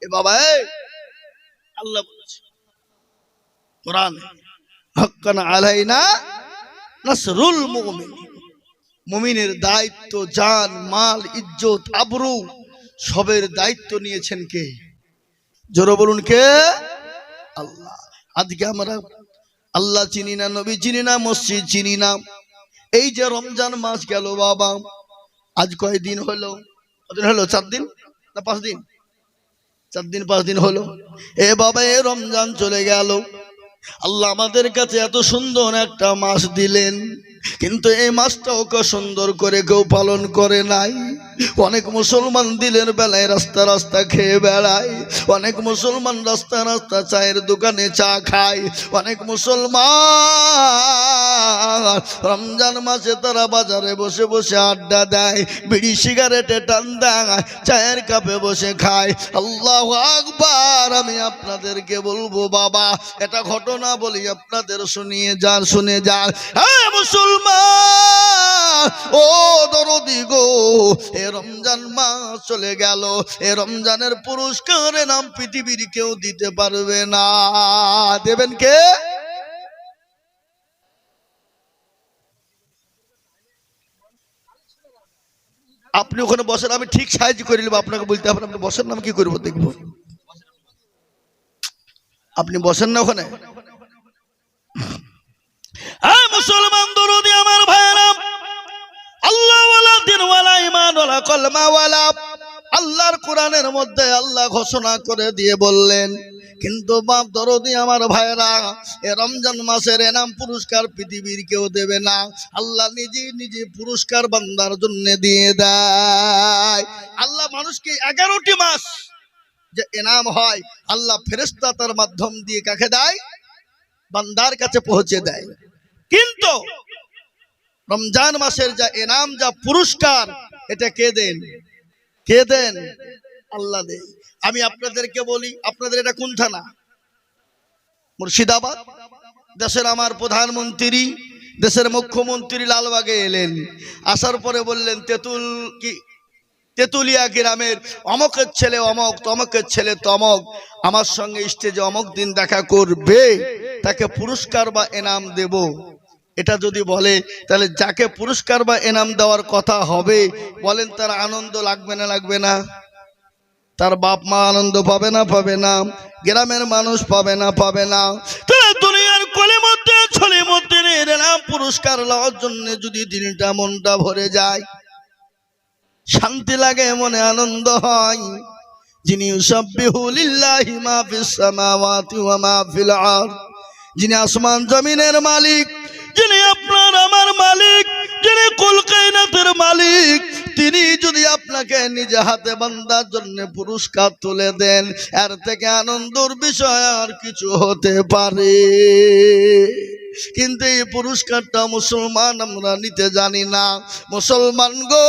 এ বাবা, আল্লাহ বলেছে কোরআনে, হাক্কান আলাইনা নাসরুল মুমিনিন। মুমিনের দায়িত্ব, জান মাল ইজ্জত আবরু সবের দায়িত্ব নিয়েছেন কে? জোরে বলুন কে? আল্লাহ। আজকে আমরা আল্লাহ চিনি না, নবী চিনি না, মসজিদ চিনি না। এই যে রমজান মাস গেল বাবা, আজ কয়দিন হলো? কদিন হলো? 4 দিন না 5 দিন? 4 দিন 5 দিন হলো। এ বাবা, এ রমজান চলে গেল। আল্লাহ আমাদের কাছে এত সুন্দর একটা মাস দিলেন, কিন্তু এই মাসটাও সুন্দর করে কেউ পালন করে নাই। অনেক মুসলমান দিনের বেলায় রাস্তা রাস্তা খেয়ে বেড়ায়, অনেক মুসলমান রাস্তা রাস্তা চায়ের দোকানে চা খায়, অনেক মুসলমান রমজান মাসে তারা বাজারে বসে বসে আড্ডা দেয়, বিড়ি সিগারেটে টান দেয়, চায়ের কাপে বসে খায়। আল্লাহু আকবার। আমি আপনাদেরকে বলবো বাবা, এটা ঘটনা বলি আপনাদের শুনে যান। হ্যাঁ মুসলমান, ও দরদি গো, এ রমজান মাস চলে গেল, এ রমজানের পুরস্কারের নাম পৃথিবীর কেউ দিতে পারবে না। দেবেন কে? আপনি ওখানে বসেন, আমি ঠিক সাহায্য করে নেবো। আপনাকে বলতে হবে আপনি বসেন না, আমি কি করবো দেখবো। আপনি বসেন না ওখানে। হ্যাঁ মুসলমান দরদি আমার ভাইরা, আল্লাহ ওয়ালা দিন ওয়ালা ঈমান ওয়ালা কলমা ওয়ালা, আল্লাহর কোরআনের মধ্যে আল্লাহ ঘোষণা করে দিয়ে বললেন, কিন্তু বাপ দরদি আমার ভাইরা, এ রমজান মাসের এনাম পুরস্কার পৃথিবীর কেউ দেবে না। আল্লাহ নিজে নিজে পুরস্কার বান্দার জন্য দিয়ে দেয়। আল্লাহ মানুষকে 11টি মাস যে এনাম হয়, আল্লাহ ফেরেশতা তার মাধ্যম দিয়ে কাকে দেয়? বান্দার কাছে পৌঁছে দেয়। কিন্তু রমজান মাসের যা এনাম, যা পুরস্কার, এটা কে দেন? কে দেন? আল্লাহ দেন। আমি আপনাদেরকে বলি, আপনাদের এটা কোন থানা? মুর্শিদাবাদ। দেশের আমার প্রধানমন্ত্রী, দেশের মুখ্যমন্ত্রী লালবাগে এলেন, আসার পরে বললেন তেতুলিয়া গ্রামের অমকের ছেলে অমক, তমকের ছেলে তমক আমার সঙ্গে স্টেজে অমক দিন দেখা করবে, তাকে পুরস্কার বা এনাম দেব। এটা যদি বলে, তাহলে যাকে পুরস্কার বা এনাম দেওয়ার কথা হবে, বলেন তার আনন্দ লাগবে না লাগবে না? তার বাপ মা আনন্দ পাবে না পাবে না? গ্রামের মানুষ পাবে না পাবে না? তাহলে দুনিয়ার কোলে মধ্যে ছলে মধ্যে এনাম পুরস্কার লওয়ার জন্য যদি দিনটা মনটা ভরে যায়, শান্তি লাগে, মনে আনন্দ হয়। যিনি ইউসাব্বিহু লিল্লাহি মা ফিস সামাওয়াতি ওয়া মা ফিল আরদ, যিনি আসমান জমিনের মালিক, যিনি আপনার আমার মালিক, যিনি কুল কায়নাতের মালিক, তিনি যদি আপনাকে নিজে হাতে বান্দার জন্য পুরস্কার তুলে দেন, এর থেকে আনন্দের বিষয় আর কিছু হতে পারে? কিন্তু এই পুরস্কারটা মুসলমান আমরা নিতে জানি না। মুসলমান গো,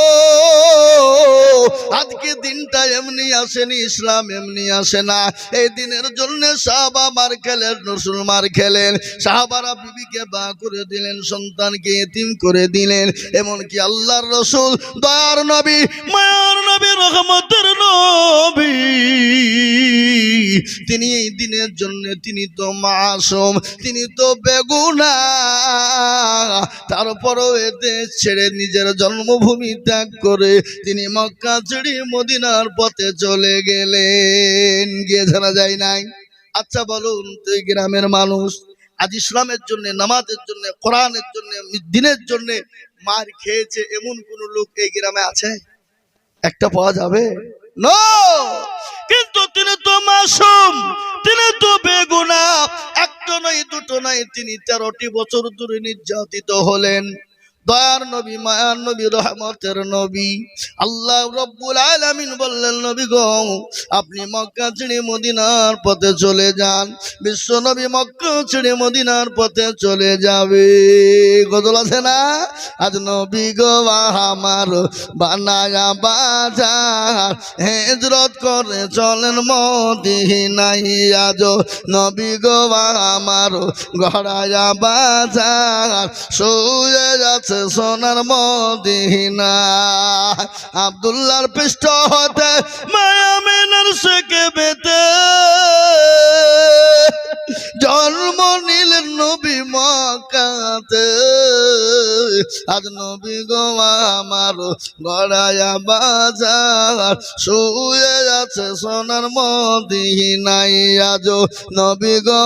আজকে দিনটা এমনি আসেনি, ইসলাম এমনি আসে না। এই দিনের জন্য সাহাবা মার খেলেন, রসুল মার খেলেন, সাহাবারা বিবিকে বা করে দিলেন, সন্তানকে এতিম করে দিলেন। এমনকি আল্লাহর রসুল, দয়ার নবী, মায়ার নবী, রহমতের নবী, তিনি এই দিনের জন্য, তিনি তো মাসুম, তিনি তো বেগুনা, তারপরও এতে ছেড়ে নিজের জন্মভূমি ত্যাগ করে তিনি মক্কা ছেড়ে মদিনার পথে চলে গেলেন। গিয়ে জানা যায় নাই? আচ্ছা বলুন তো, এই গ্রামের মানুষ আজ ইসলামের জন্য, নামাজের জন্য, কোরআনের জন্য, দিনের জন্য মার খেয়েছে এমন কোন লোক এই গ্রামে আছে? একটা পাওয়া যাবে? নো। কিন্তু তিনি তো মাসুম, তিনি তো বেগুনাহ। একটা নয়, দুটো নয়, তিনি 13টি বছর ধরে নির্যাতিত হলেন। দয়ার নবী, মায়ার নবী, রহমতের নবী, আল্লাহ রব্বুল আলামিন বললেন, নবী গো, আপনি মক্কা ছেড়ে মদিনার পথে চলে যান। বিশ্ব নবী মক্কা ছেড়ে মদিনার পথে চলে যাবে। গজল আছে না? আজ নবী গো আমার বানায়া বাজার, হিজরত করে চলেন মদিনায়। আজ নবী গো আমার গড়ায়া বাজার, শুয়ে যাচ্ছে সোনার মদিনা। আব্দুল্লাহর পৃষ্ঠ হতে মায়া মেনার শেখে বেতে, জন্ম নিলেন নবী মক্কাতে, আজ নবী গো আমার গড়ায়া বাজার শুয়ে আছে সোনার মদিনায়, আজ নবী গো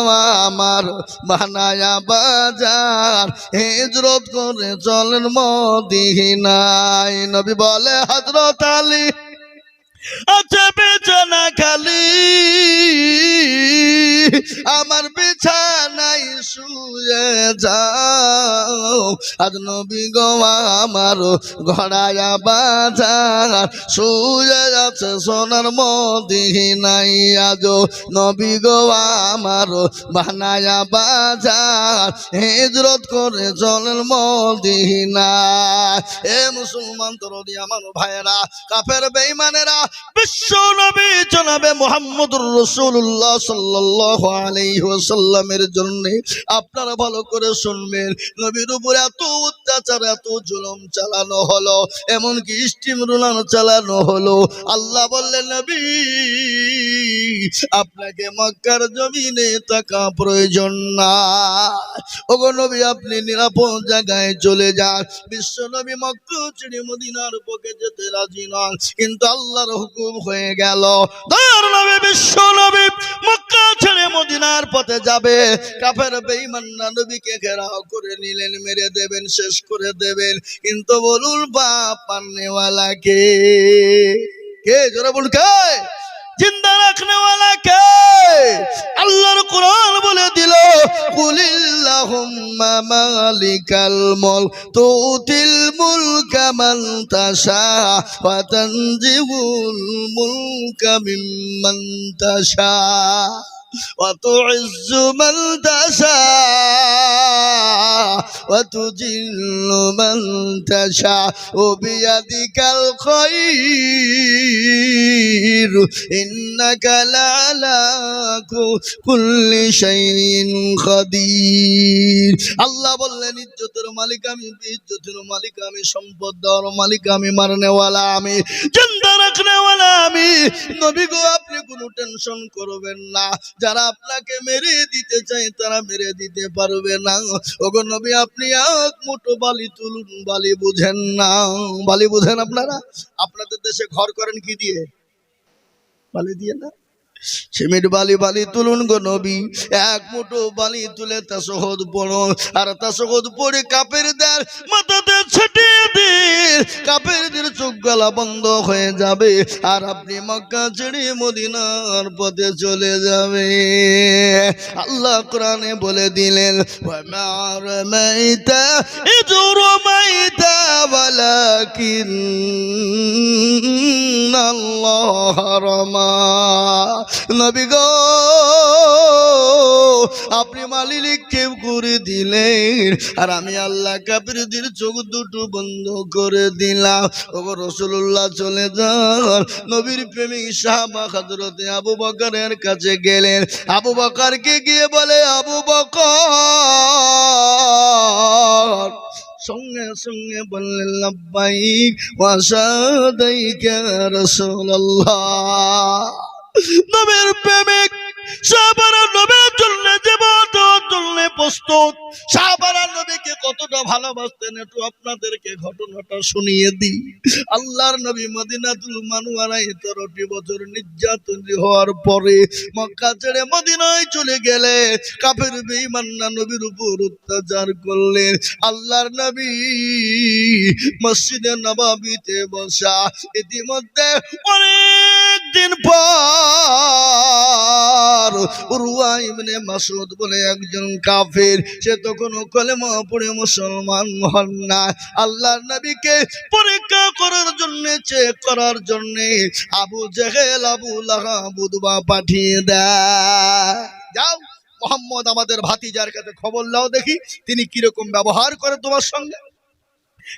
আমার বানায়া বাজার হিজরত করে চলেন মদিনায়। নবী বলে হযরত আলী আচ্ছা বিছানা খালি, আমার বিছানায় শুয়ে যাও, আজ নবী গো আমার ঘোড়ায়া বাজার শুয়ে আছে সোনার মদিনায়, আজ নবী গো আমার বানায়া বাজার হিজরত করে চলেন মদিনায়। এ মুসলমান দরদি আমার ভাইয়েরা, কাফের বেঈমানেরা বিশ্ব নবী জনাবে মুহাম্মদুর রাসূলুল্লাহ সাল্লাল্লাহু আলাইহি ওয়াসাল্লামের জন্য আপনারা ভালো করে শুনবেন, নবীর উপর এত অত্যাচার এত জুলুম চালানো হলো, এমনকি স্টিম রোলার চালানো হলো। আল্লাহ বললেন নবী আপনাকে মক্কার জমিনে থাকা প্রয়োজন না, ওগো নবী আপনি নিরাপদ জায়গায় চলে যান। বিশ্ব নবী মক্কা ছেড়ে মদিনার পক্ষে যেতে রাজি নন, কিন্তু আল্লাহর হুকুম হয়ে গেল। দয়ার নবী বিশ্ব নবী মক্কা ছেড়ে মদিনার পথে যাবে, কাফের বেঈমানরা নবীকে ঘেরাও করে নিলেন, মেরে দেবেন, শেষ করে দেবেন। কিন্তু বলুন বাপ পান্নেওয়ালা কে? কে? জোরে বলুন কে? জিন্দা রাখনে ওয়ালা কে? আল্লাহর কোরআন বলে দিল কুলিল্লাহুম্মা মালিকাল মুলক তুতিল মুলকা মান তাশা ওয়া তানজিউল মুলকা মিম্মান তাশা ওয়া তুইজ্জু মান তাশা ওয়া তুজিল্লু মান তাশা ওয়া বিয়াদিকাল খায়র ইন্নাকা লাআলা কুল্লি শাইইন কাদির। আল্লাহ বললেন ইজ্জতের মালিক আমি, ইজ্জতের মালিক আমি, সম্পদ দেওয়ার মালিক আমি, মারনেওয়ালা আমি, জিন্দা রাখনেওয়ালা আমি। নবী গো আপনি কোনো টেনশন করবেন না, যারা আপনাকে মেরে দিতে চায় তারা মেরে দিতে পারবে না। ওগো নবী আপনি এক মুঠো বালি তুলুন, বালি বুঝেন না? বালি বুঝেন আপনারা? আপনাদের দেশে ঘর করেন কি দিয়ে? বালি দিয়ে না? সিমেন্ট বালি, বালি তুলুন গো নবী, এক মুঠো বালি তুলে তাশাহুদ পড়ো, আর তাশাহুদ পড়ে কাফেরদের মাথাতে ছিটিয়ে দিন, কাফেরদের চোখ গলা বন্ধ হয়ে যাবে, আর আপনি মক্কা ছেড়ে মদিনার পথে চলে যাবে। আল্লাহ কোরআনে বলে দিলেন ওয়া মা রামাইতা ইয রামাইতা ওয়ালাকিন্নাল্লাহ রামা। নবী গো আপনি মালিককে করে দিলেন, আর আমি আল্লাহ কাফেরদের চোখ দুটো বন্ধ করে দিলাম। ওগো রাসূলুল্লাহ চলে যান। নবীর প্রেমিক সাহাবা হযরতে আবু বকরের কাছে গেলেন, আবু বকরকে গিয়ে বলে আবু বকর, সঙ্গে সঙ্গে বললেন লাব্বাইক ওয়া সাদাইক ইয়া রাসূলুল্লাহ। নবীর প্রেমিক সাহাবারা নবীর জন্য জীবন জন্য প্রস্তুত। সাহাবারা নবীকে কতটা ভালোবাসতেন একটু আপনাদেরকে ঘটনাটা শুনিয়ে দিই। আল্লাহর নবী মদিনাতুল মুনাওয়ারায় 13টি বছর নির্যাতন হওয়ার পরে মক্কা ছেড়ে মদিনায় চলে গেলে কাফের বেঈমানরা নবীর উপর অত্যাচার করলেন। আল্লাহর নবী মসজিদে নববীতে বসা, ইতিমধ্যে অনেক দিন পর উরওয়া ইবনে মাসউদ বলে একজন কাফের, সে তখনও কলেমা পড়ে মুসলমান হন না। আল্লাহর নবীকে পরীক্ষা করার জন্য, চেক করার জন্য আবু জেহেল আবু লাহাব উতবা পাঠিয়ে দেয়, যাও মুহাম্মদ আমাদের ভাতিজার কাছে খবর নাও, দেখি তিনি কিরকম ব্যবহার করে তোমার সঙ্গে।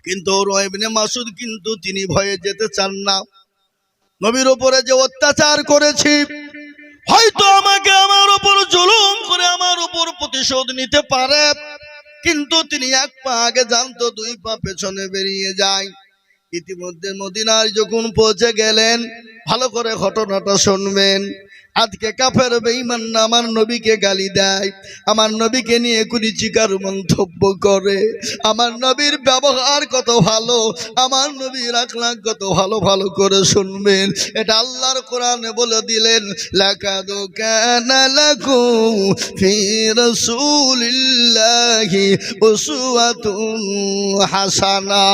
কিন্তু উরওয়া ইবনে মাসউদ কিন্তু তিনি ভয়ে যেতে চান না। নবীর উপরে যে অত্যাচার করেছি, হয়তো আমাকে আমার উপর জুলুম করে আমার উপর প্রতিশোধ নিতে পারে, কিন্তু তিনি এক পা আগে জানতো, দুই পা পেছনে বেরিয়ে যায়। ইতিমধ্যে মদিনায় যখন পৌঁছে গেলেন, ভালো করে ঘটনাটা শুনবেন। আজকে কাফের বেঈমান আমার নবীকে গালি দেয়, আমার নবীকে নিয়ে কুরুচিকার মন্তব্য করে। আমার নবীর ব্যবহার কত ভালো, আমার নবীর আখলাক কত ভালো, ভালো করে শুনবেন। এটা আল্লাহর কোরআনে বলে দিলেন, লাকাদ কানা লাকুম ফি রাসূলিল্লাহি উসওয়াতুন হাসানা।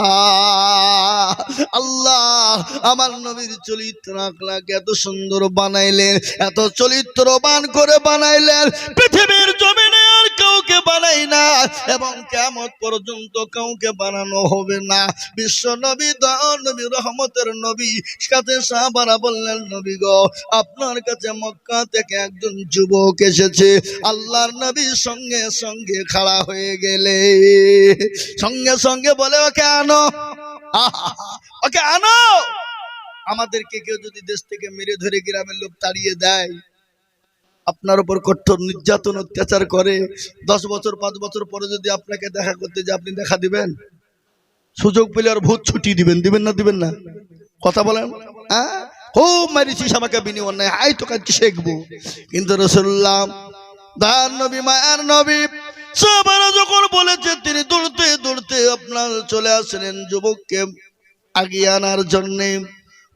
আল্লাহ আমার নবীর চরিত্র আখলাক এত সুন্দর বানাইলেন, এত চরিত্রবান করে বানাইলেন, পৃথিবীর জমিনে আর কাউকে বানাই না এবং কিয়ামত পর্যন্ত কাউকে বানানো হবে না। বিশ্ব নবী, দয়ার নবী, রহমতের নবী, সাথে সাহাবারা বললেন, নবী গো, আপনার কাছে মক্কা থেকে একজন যুবক এসেছে। আল্লাহর নবীর সঙ্গে সঙ্গে খাড়া হয়ে গেলে সঙ্গে সঙ্গে বলে, ওকে আনো, ওকে আনো। আমাদেরকে কেউ যদি দেশ থেকে মেরে ধরে গ্রামের লোক তাড়িয়ে দেয়, আপনার উপর কঠোর নির্যাতন অত্যাচার করে, 10 বছর 5 বছর পরে যদি আপনাকে দেখা করতে যায়, আপনি দেখা দিবেন? সুযোগ পেলে আর ভূত ছুটি দিবেন, দিবেন না? দিবেন না? কথা বলেন। খুব মারিছিস আমাকে বিনিময় নাই, আই তো কাজ শিখবো। কিন্তু রাসূলুল্লাহ দয়ার নবী, মায়ার নবী, সাহাবারা যখন বলেছে, তিনি দৌড়তে দৌড়তে আপনার চলে আসলেন যুবককে আগিয়ে আনার জন্যে।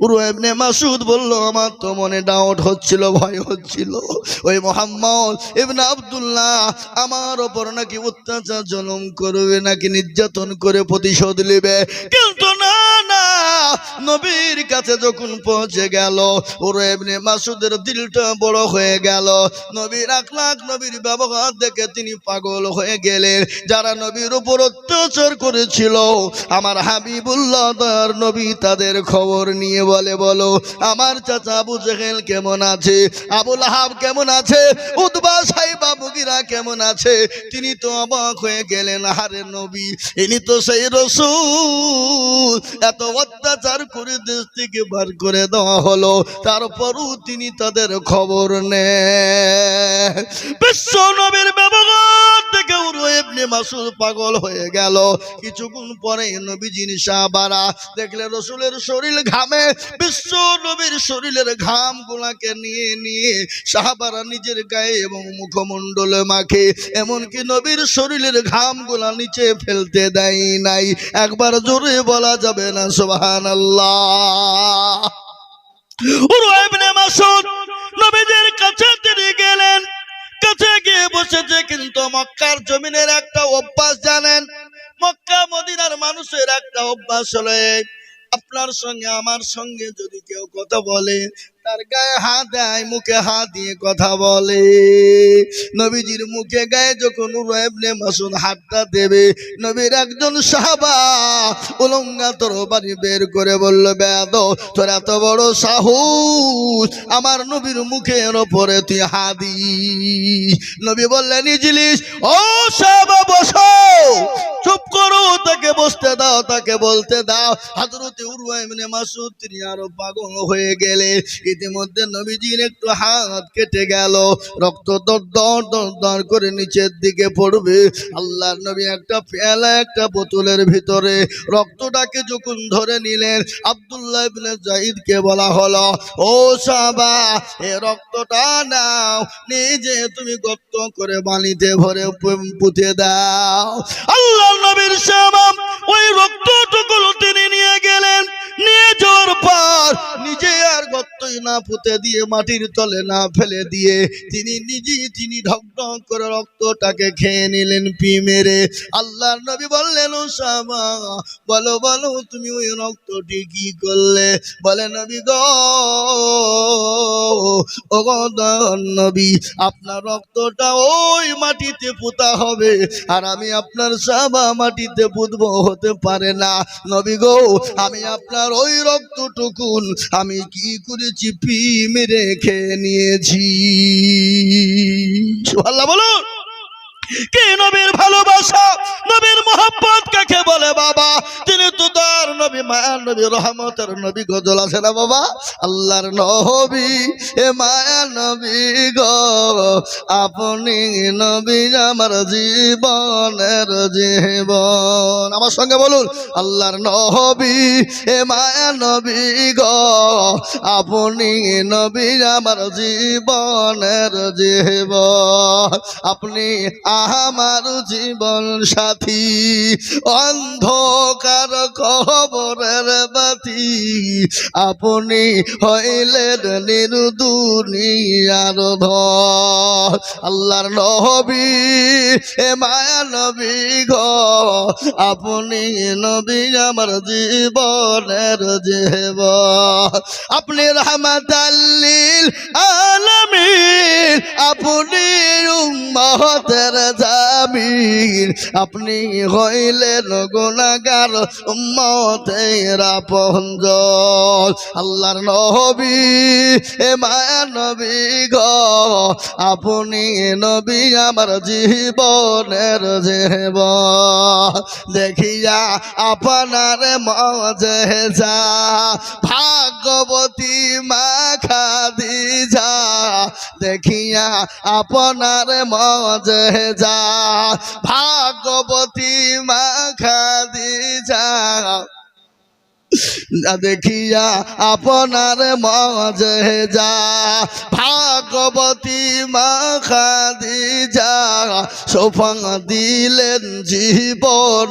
উরওয়া ইবনে মাসউদ বলল, আমার তো মনে ডাউট হচ্ছিল, ভয় হচ্ছিল, ওই মুহাম্মদ ইবনে আব্দুল্লাহ আমার ওপর নাকি অত্যাচার জুলুম করবে, নাকি নির্যাতন করে প্রতিশোধ নেবে। কিন্তু না না, নবীর কাছে যখন পৌঁছে গেল, উরওয়া ইবনে মাসউদের দিলটা বড় হয়ে গেল। নবীর আখলাক, নবীর ব্যবহার দেখে তিনি পাগল হয়ে গেলেন। যারা নবীর উপর অত্যাচার করেছিল, আমার হাবিবুল্লাহ তার নবী তাদের খবর নিয়ে বলে, বলো আমার চাচা আবু জেহেল কেমন আছে, আবু লাহাব কেমন আছে, উতবা সাইবা মুগিরা কেমন আছে। তিনি তো অবাক হয়ে গেলেন, আরে নবী, ইনি তো সেই রাসূল, এত অত্যাচার করে দেশ থেকে বার করে দেওয়া হলো, তারপরও তিনি তাদের খবর নেন। বিশ্ব নবীর ব্যবহার দেখে উরওয়া ইবনে মাসউদ পাগল হয়ে গেল। কিছুক্ষণ পরে নবীজির সাহাবারা দেখলে রাসূলের শরীর ঘামে। বিশ্ব নবীর শরীরের ঘাম গুলাকে নিয়ে নিয়ে সাহাবারা নিজের গায়ে এবং মুখমণ্ডলে মাখে, এমনকি নবীর শরীরের ঘাম গুলা নিচে ফেলতে দেয় নাই। একবার জোরে বলা যাবে না সুবহানাল্লাহ? উরওয়া ইবনে মাসউদ নবীজির কাছে তিনি গেলেন, কাছে গিয়ে বসেছে। কিন্তু মক্কার জমিনের একটা অভ্যাস জানেন, মক্কা মদিনার মানুষের একটা অভ্যাস হলো, আপনার সঙ্গে আমার সঙ্গে যদি কেউ কথা বলে, তার গায়ে হাত দেয়, মুখে হাত দিয়ে কথা বলে। নবীজির মুখে গায়ে যখন উরওয়া ইবনে মাসউদ হাতটা দেবে, নবীর একজন সাহাবা উলঙ্গা তরবারি বের করে বলল, বেয়াদব, তোর এত বড় সাহস, আমার নবীর মুখের ওপরে তুই হাত দিস। নবী বললেন, ইজলিস, ও সাহাবা বসো, চুপ করো, তাকে বসতে দাও, তাকে বলতে দাও। হযরত উরওয়া ইবনে মাসউদ তিনি আরো পাগল হয়ে গেলেন। ইতিমধ্যে নবীজির একটু হাত কেটে গেল, রক্ত দর দর দর দর করে নিচের দিকে পড়বে। আল্লাহর নবী একটা পেয়ালা, একটা বোতলের ভিতরে রক্তটাকে যখন ধরে নিলেন, আব্দুল্লাহ ইবনে যায়েদকে বলা হলো, ও সাহাবা, এই রক্তটা নাও, নিজে তুমি গর্ত করে বালিতে ভরে পুঁতে দাও। আল্লাহর নবীর সাহাবা ওই রক্তটুকু তিনি নিয়ে গেলেন, নিয়ে যাওয়ার পর নিজে আর গর্তই না পুঁতে দিয়ে, মাটির তলে না ফেলে দিয়ে, তিনি ঢক ঢক করে রক্তটাকে খেয়ে নিলেন পি মেরে। আল্লাহর নবী বললেন, ও সাহাবা, বলো বলো, তুমি ওই রক্তটি কি করলে? বলে, নবী গো, ও নবী, আপনার রক্তটা ওই মাটিতে পুঁতা হবে, আর আমি আপনার সাহাবা মাটিতে পুঁতবো, হতে পারে না। নবী গো, আমি আপনার ওই রক্তটুকুন আমি কি করেছি, পি মেরে খেয়ে নিয়েছি। সুবহানাল্লাহ বলুন। কি নবীর ভালোবাসা, নবীর মহব্বত কাকে বলে বাবা? তিনি তো দুদার নবী, মায়ার নবী, রহমতের নবী গজল আছে না বাবা? আল্লাহর নবী এ মায়ার নবী গো, আপনি নবী আমার জীবনের জীবন। আমার সঙ্গে বলুন, আল্লাহর নবী এ মায়ার নবী গো, আপনি নবী আমার জীবনের জীবন। আপনি আমার জীবন সাথী, অন্ধকার কবরের বাতি, আপনি হইলেন নির্দুনিয়ার ধন। আল্লাহর নবী এ মায়া নবী গো, আপনি নবী আমার জীবনের জীবন। আপনি রাহমাতাল লিল আলামিন, আপনি উম্মতের জামিন, আপনি হইলেন গুনাহগার উম্মতের আপনজন। আল্লাহর নবী এ মায়া নবী গো, আপনি নবী আমার জীবনের জীবন। দেখিয়া আপনার মজেজা, ভাগ্যবতী মা খাদিজা, দেখিয়া আপনার মজেজা, ভাগ্যবতী মা খাদিজা, দেখিয়া আপনার মজেজা, ভাগ্যবতী মা খাদিজা, সোফা দিলেন জীবন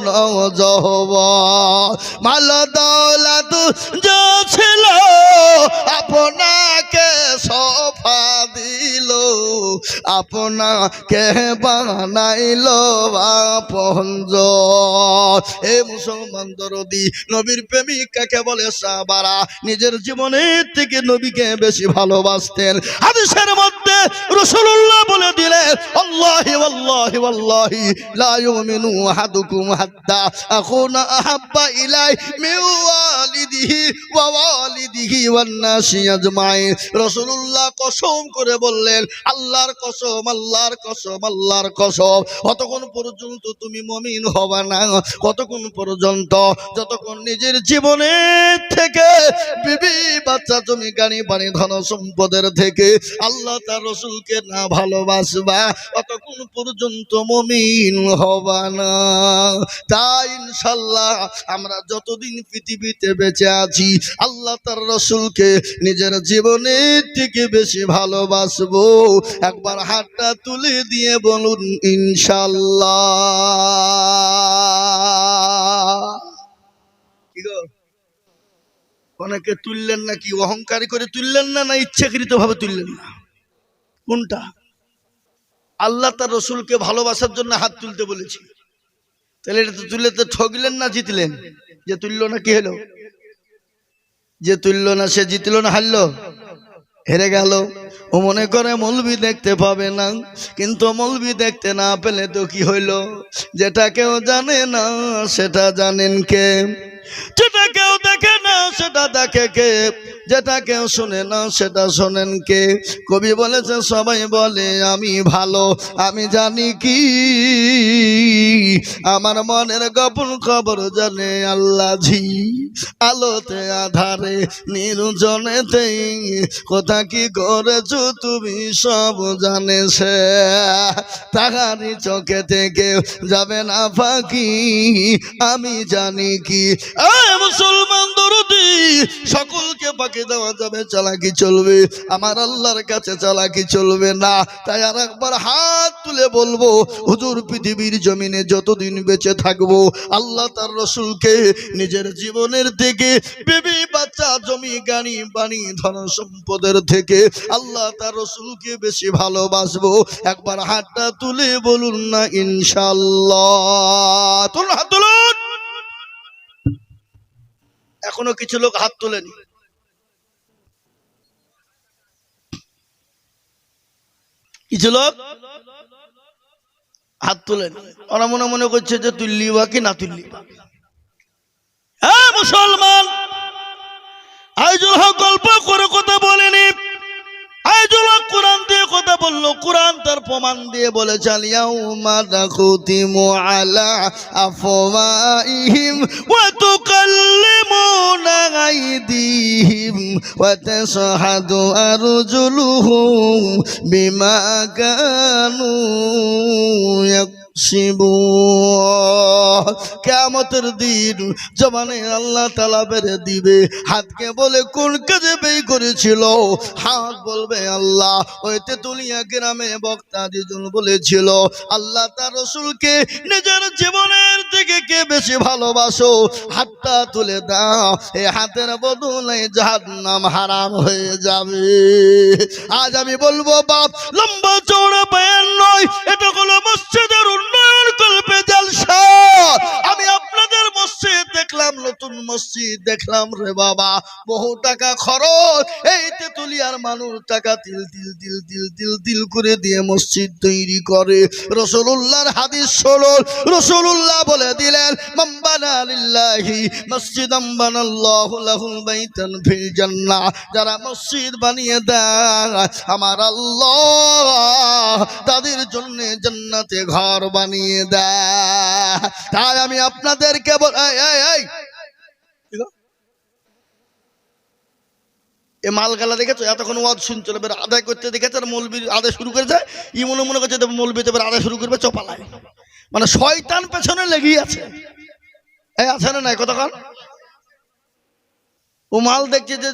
যৌবন। মাল দৌলত যা ছিল আপনাকে সোফা দিল, আপনাকে বানাইল আপনজন। এ মুসলমান দরদি নবীর প্রেমিক কাকে বলে? সাহাবারা নিজের জীবনের থেকে নবীকে বেশি ভালোবাসতেন। হাদিসের মধ্যে রাসূলুল্লাহ বলে দিলেন, আল্লাহি ওয়াল্লাহি ওয়াল্লাহি লা ইউমিনু আহাদুকুম হাত্তা আকুনা আহাব্বা ইলাই মিন ওয়ালিদিহি ওয়া ওয়ালিদিহি ওয়ান নাসি আজমাইন। রাসূলুল্লাহ কসম করে বললেন, আল্লাহর কসম, আল্লাহর কসম, আল্লাহর কসম, কতক্ষণ পর্যন্ত তুমি মুমিন হবে না, কতক্ষণ পর্যন্ত যতক্ষণ নিজের জীবনের থেকে, বিবি বাচ্চা জমি গাড়ি বাড়ি ধন সম্পদের থেকে আল্লাহ তার রাসূলকে না ভালোবাসবা, ততক্ষণ পর্যন্ত মুমিন হবা না। তাই ইনশাআল্লাহ আমরা যতদিন পৃথিবীতে বেঁচে আছি আল্লাহ তার রাসূলকে নিজের জীবনের থেকে বেশি ভালোবাসবো। একবার হাতটা তুলে দিয়ে বলুন ইনশাআল্লাহ। কি গো, অনেকে তুললেন না? কি অহংকারী করে তুললেন না, না ইচ্ছাকৃত ভাবে তুললেন না? কোনটা? আল্লাহ তার রসুলকে ভালোবাসার জন্য হাত তুলতে বলেছি, তাহলে এটা তো তুললে তো ঠকলেন না জিতলেন? যে তুললো না কি হলো? যে তুললো না সে জিতলো না হারলো? হেরে গেল। ও মনে করে মৌলবি দেখতে পাবে না, কিন্তু মৌলবি দেখতে না পেলে তো কি হইলো? যেটা কেউ জানে না সেটা জানেন কে, যেটা কেউ দেখে না সেটা দেখে কে, যেটা কেউ শুনে না সেটা শোনেন কে? কবি বলেছে, সবাই বলে আমি ভালো, আমি জানি কি, আমার মনের গোপন খবর জানে আল্লাহ জি। আলোতে আধারে নির্জনেতে কোথা কি করেছো তুমি সব জানে সে, তাহারি চোখে থেকে যাবে না ফাঁকি, আমি জানি কি। মুসলমান দরদি, সকলকে ফাঁকি দেওয়া যাবে, চালাকি চলবে, আমার আল্লাহর কাছে চালাকি চলবে না। তাই আর একবার হাত তুলে বলবো, হুজুর পৃথিবীর জমিনে যতদিন বেঁচে থাকবো আল্লাহ তার রসুলকে নিজের জীবনের থেকে, বিবি বাচ্চা জমি গাড়ি বাড়ি ধন সম্পদের থেকে আল্লাহ তার রসুলকে বেশি ভালোবাসবো। একবার হাতটা তুলে বলুন না ইনশাআল্লাহ। তুলুন, হাত তুলুন। এখনো কিছু লোক হাত তোলেনি। কিছু লোক হাত তোলেন, ওরা মনে মনে করছে যে তুললি বা কি না তুললি। মুসলমান, আয়োজন গল্প করে কথা বলেনি, আয়াতুল্লাহ কোরআন দিয়ে কথা বললো, কোরআন তার প্রমাণ দিয়ে বলেছে আল-ইয়াউমা নাখতিমু আলা আফওয়াহিহিম ওয়া তুকাল্লিমুনা আইদিহিম ওয়া তাশহাদু আরজুলুহুম বিমা কানু কিয়ামতের দিন জবানে আল্লাহ তাআলা বেরে দিবে, হাতকে বলে কোন কাজে ব্যয় করেছিল? হাত বলবে আল্লাহ ওই তেতুলিয়া গ্রামে বক্তা দুজন বলেছিল আল্লাহ তার রাসূলকে নিজের জীবনের থেকে কে বেশি ভালোবাসো, হাতটা তুলে দাও, এই হাতের বদলে জাহান্নাম হারাম হয়ে যাবে। আজ আমি বলবো বাপ, লম্বা চওড়া বয়ান নয়, এটা হলো মসজিদের উন্নয়ন কল্পে জালসা। আমি আপনাদের মসজিদ দেখলাম, নতুন মসজিদ দেখলাম রে বাবা, বহু টাকা খরচ, এই তেতুলিয়ার মানুষ টাকা তিল তিল তিল তিল তিল তিল করে দিয়ে মসজিদ তৈরি করে। রাসূলুল্লাহর হাদিস শোনো, রাসূলুল্লাহ বলে দিলেন মান বানা লিল্লাহি মসজিদান বানাল্লাহু লাহু বাইতান ফিল জান্নাহ, যারা মসজিদ বানিয়ে দেয় আমার আল্লাহ তাদের জন্য জান্নাতে ঘর বানিয়ে দেয়। তাই আমি আপনাদেরকে এ মালগালা দেখেছো, এতক্ষণ ওয়াজ শুনছিল, এবার আদায় করতে দেখেছে আর মৌলবীর আদায় শুরু করেছে, ই মনে করছে মৌলবীতে এবার আদায় শুরু করবে চপালায়, মানে শয়তান পেছনে লেগেই আছে। এই আছে না নাই কতক্ষণ ও মাল দেখছে যে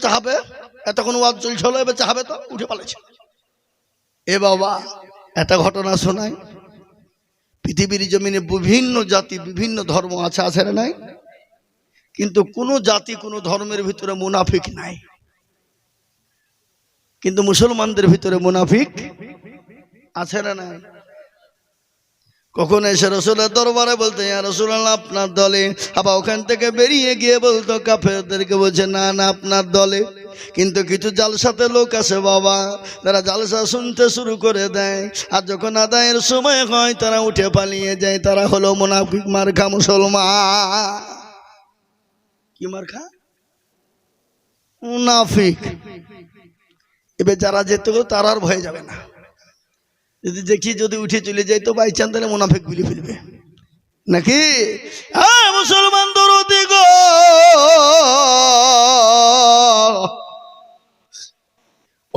চাহাবে, এতক্ষণ ওয়াজ চলছিল, এবার চাহাবে তো উঠে পালাইছে। এ বাবা একটা ঘটনা শোনাই, পৃথিবীর জমিনে বিভিন্ন জাতি বিভিন্ন ধর্ম আছে, আছে না নাই? কিন্তু কোনো জাতি কোনো ধর্মের ভিতরে মুনাফিক নাই, কিন্তু মুসলমানদের ভিতরে মুনাফিক আছে না নাই? কখন এসে রাসূলের দরবারে বলতে ইয়া রাসূলুল্লাহ আপনার দলে, আবার ওখান থেকে বেরিয়ে গিয়ে বলতো কাফেরদেরকে, বলছে না না আপনার দলে। কিন্তু কিছু জালসাতে লোক আছে বাবা, তারা জালসা শুনতে শুরু করে দেয়, আর যখন আদায়ের সময় হয় তারা উঠে পালিয়ে যায়, তারা হলো মুনাফিক মার্কা মুসলমান। কি মার্কা? মুনাফিক। এবার যারা যেত তারা আর ভয়ে যাবে না, যদি দেখি যদি উঠে চলে যায় তো বাই চান তাহলে মুনাফিক বলে ফেলবে নাকি? হ্যাঁ মুসলমান দরদি গো,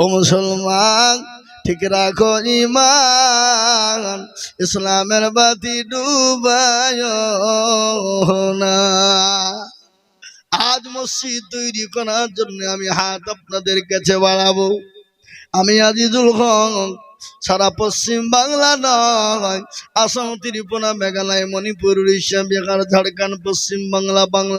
ও মুসলমান ঠিক রাখো ঈমান, ইসলামের বাতি ডুবায় না। আজ মসজিদ তৈরি করার জন্য আমি হাত আপনাদের কাছে বাড়াবো। আমি আজিজুল হক সারা পশ্চিম বাংলা নয়, আসাম, ত্রিপুরা, মেঘালয়, মণিপুর, উড়িষ্যা, বিহার, ঝাড়খণ্ড, পশ্চিম বাংলা, বাংলা